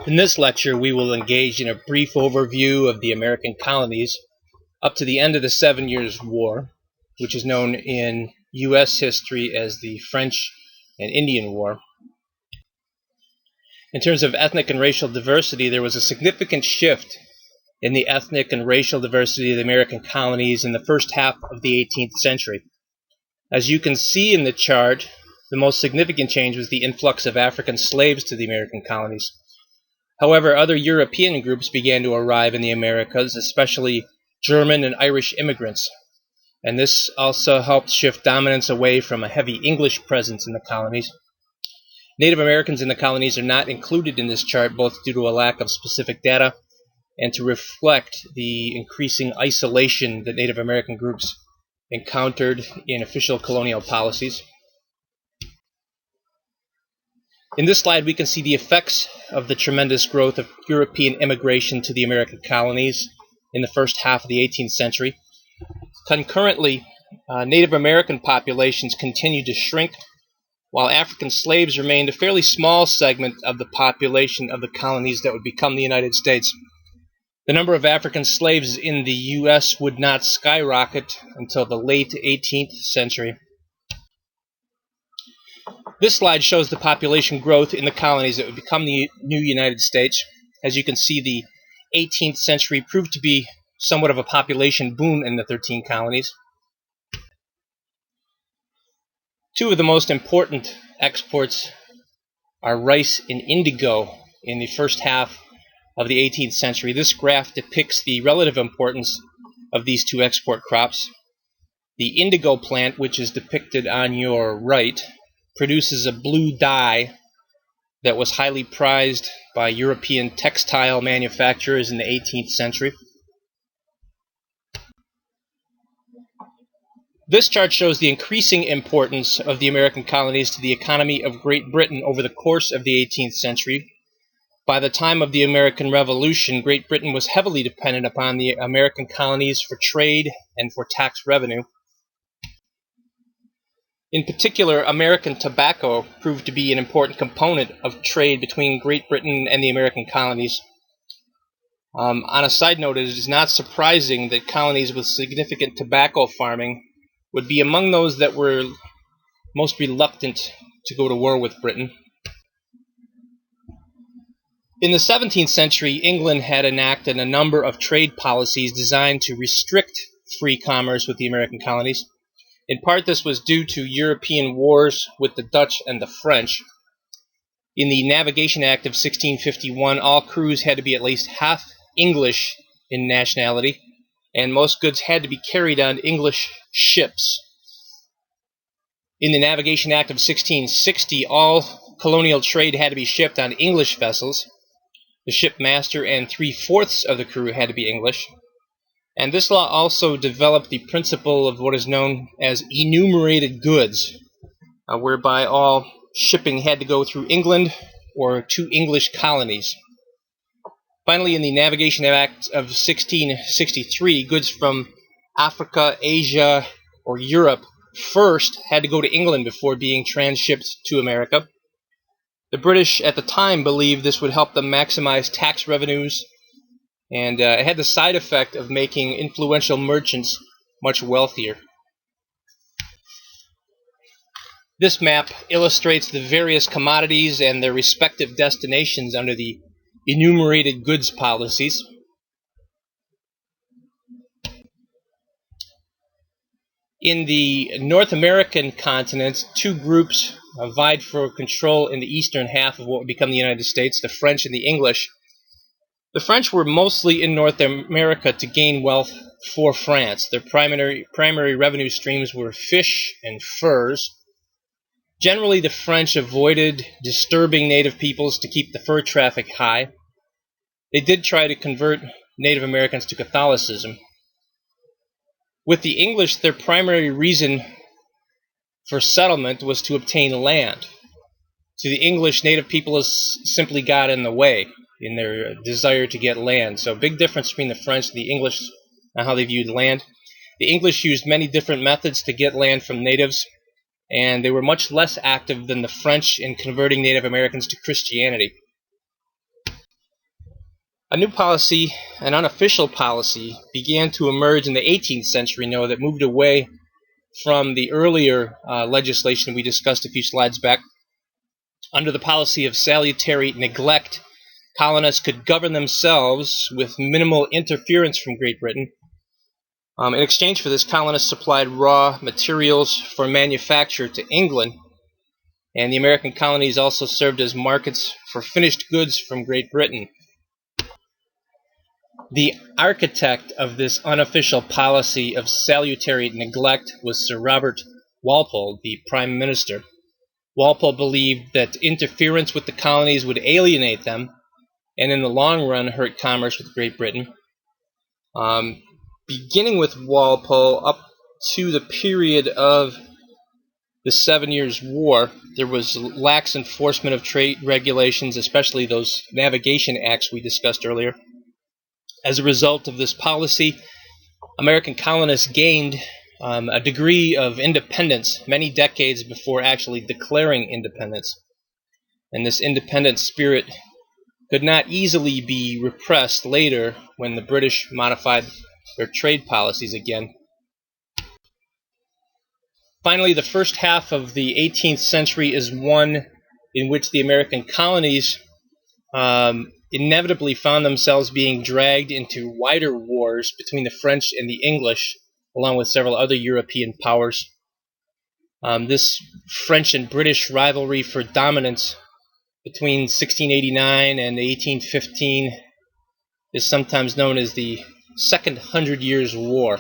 In this lecture, we will engage in a brief overview of the American colonies up to the end of the 7 Years' War, which is known in U.S. history as the French and Indian War. In terms of ethnic and racial diversity, there was a significant shift in the ethnic and racial diversity of the American colonies in the first half of the 18th century. As you can see in the chart, the most significant change was the influx of African slaves to the American colonies. However, other European groups began to arrive in the Americas, especially German and Irish immigrants, and this also helped shift dominance away from a heavy English presence in the colonies. Native Americans in the colonies are not included in this chart, both due to a lack of specific data and to reflect the increasing isolation that Native American groups encountered in official colonial policies. In this slide, we can see the effects of the tremendous growth of European immigration to the American colonies in the first half of the 18th century. Concurrently, Native American populations continued to shrink, while African slaves remained a fairly small segment of the population of the colonies that would become the United States. The number of African slaves in the U.S. would not skyrocket until the late 18th century. This slide shows the population growth in the colonies that would become the new United States. As you can see, the 18th century proved to be somewhat of a population boom in the 13 colonies. Two of the most important exports are rice and indigo in the first half of the 18th century. This graph depicts the relative importance of these two export crops. The indigo plant, which is depicted on your right, produces a blue dye that was highly prized by European textile manufacturers in the 18th century. This chart shows the increasing importance of the American colonies to the economy of Great Britain over the course of the 18th century. By the time of the American Revolution, Great Britain was heavily dependent upon the American colonies for trade and for tax revenue. In particular, American tobacco proved to be an important component of trade between Great Britain and the American colonies. On a side note, it is not surprising that colonies with significant tobacco farming would be among those that were most reluctant to go to war with Britain. In the 17th century, England had enacted a number of trade policies designed to restrict free commerce with the American colonies. In part, this was due to European wars with the Dutch and the French. In the Navigation Act of 1651, all crews had to be at least half English in nationality, and most goods had to be carried on English ships. In the Navigation Act of 1660, all colonial trade had to be shipped on English vessels. The shipmaster and 3/4 of the crew had to be English. And this law also developed the principle of what is known as enumerated goods, whereby all shipping had to go through England or to English colonies. Finally, in the Navigation Act of 1663, goods from Africa, Asia, or Europe first had to go to England before being transshipped to America. The British at the time believed this would help them maximize tax revenues, and it had the side effect of making influential merchants much wealthier. This map illustrates the various commodities and their respective destinations under the enumerated goods policies. In the North American continent, two groups vied for control in the eastern half of what would become the United States, the French and the English. The French were mostly in North America to gain wealth for France. Their primary revenue streams were fish and furs. Generally, the French avoided disturbing native peoples to keep the fur traffic high. They did try to convert Native Americans to Catholicism. With the English, their primary reason for settlement was to obtain land. To the English, native peoples simply got in the way in their desire to get land. So big difference between the French and the English on how they viewed land. The English used many different methods to get land from natives, and they were much less active than the French in converting Native Americans to Christianity. A new policy, an unofficial policy, began to emerge in the 18th century, that moved away from the earlier legislation we discussed a few slides back. Under the policy of salutary neglect, colonists could govern themselves with minimal interference from Great Britain. In exchange for this, colonists supplied raw materials for manufacture to England, and the American colonies also served as markets for finished goods from Great Britain. The architect of this unofficial policy of salutary neglect was Sir Robert Walpole, the Prime Minister. Walpole believed that interference with the colonies would alienate them and in the long run hurt commerce with Great Britain. Beginning with Walpole up to the period of the 7 Years' War, there was lax enforcement of trade regulations, especially those navigation acts we discussed earlier. As a result of this policy, American colonists gained a degree of independence many decades before actually declaring independence. And this independent spirit could not easily be repressed later when the British modified their trade policies again. Finally, the first half of the 18th century is one in which the American colonies inevitably found themselves being dragged into wider wars between the French and the English, along with several other European powers. This French and British rivalry for dominance between 1689 and 1815 is sometimes known as the Second Hundred Years' War.